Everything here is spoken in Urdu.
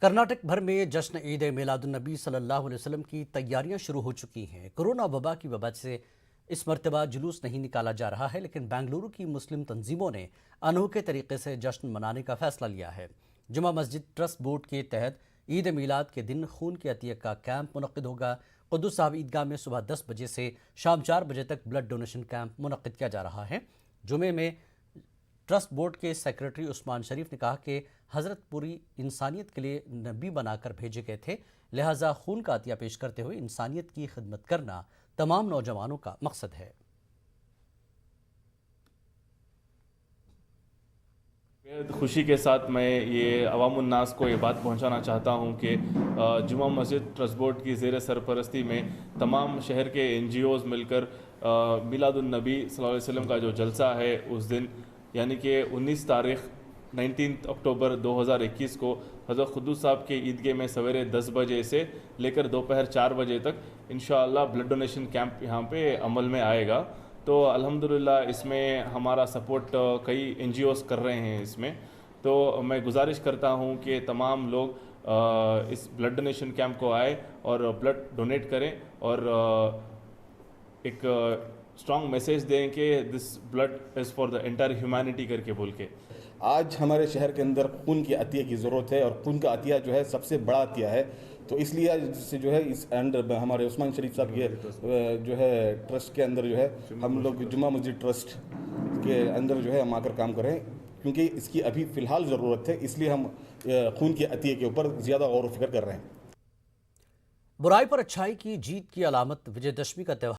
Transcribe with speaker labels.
Speaker 1: کرناٹک بھر میں جشن عید میلاد النبی صلی اللہ علیہ وسلم کی تیاریاں شروع ہو چکی ہیں۔ کورونا وبا کی وجہ سے اس مرتبہ جلوس نہیں نکالا جا رہا ہے، لیکن بنگلورو کی مسلم تنظیموں نے انوکھے طریقے سے جشن منانے کا فیصلہ لیا ہے۔ جمعہ مسجد ٹرسٹ بورڈ کے تحت عید میلاد کے دن خون کی عطیہ کا کیمپ منعقد ہوگا۔ قدس صاحب عیدگاہ میں صبح 10 بجے سے شام 4 بجے تک بلڈ ڈونیشن کیمپ منعقد کیا جا رہا ہے۔ جمعے میں ٹرسٹ بورڈ کے سیکرٹری عثمان شریف نے کہا کہ حضرت پوری انسانیت کے لیے نبی بنا کر بھیجے گئے تھے، لہٰذا خون کا عطیہ پیش کرتے ہوئے انسانیت کی خدمت کرنا تمام نوجوانوں کا مقصد ہے۔
Speaker 2: خوشی کے ساتھ میں یہ عوام الناس کو یہ بات پہنچانا چاہتا ہوں کہ جمعہ مسجد ٹرسٹ بورڈ کی زیر سرپرستی میں تمام شہر کے NGOs مل کر میلاد النبی صلی اللہ علیہ وسلم کا جو جلسہ ہے اس دن یعنی کہ 19 اکتوبر 2021 کو حضرت قدوس صاحب کے عیدگاہ میں سویرے 10 بجے سے لے کر دوپہر 4 بجے تک انشاءاللہ بلڈ ڈونیشن کیمپ یہاں پہ عمل میں آئے گا۔ تو الحمدللہ اس میں ہمارا سپورٹ کئی NGOs کر رہے ہیں اس میں، تو میں گزارش کرتا ہوں کہ تمام لوگ اس بلڈ ڈونیشن کیمپ کو آئے اور بلڈ ڈونیٹ کریں اور ایک اسٹرانگ میسیج دیں کہ this blood is for the entire humanity کر کے بول کے۔
Speaker 3: آج ہمارے شہر کے اندر خون کی عطیہ کی ضرورت ہے اور خون کا عطیہ جو ہے سب سے بڑا عطیہ ہے، تو اس لیے سے جو ہے اس انڈر ہمارے عثمان شریف صاحب کے جو ہے ٹرسٹ کے اندر جو ہے ہم لوگ جمعہ مسجد ٹرسٹ کے اندر جو ہے ہم آ کر کام کریں، کیونکہ اس کی ابھی فی الحال ضرورت ہے، اس لیے ہم خون کی عطیہ کے اوپر زیادہ غور و فکر کر رہے ہیں۔
Speaker 1: برائی پر اچھائی کی جیت کی علامت وجے دشمی کا تہوار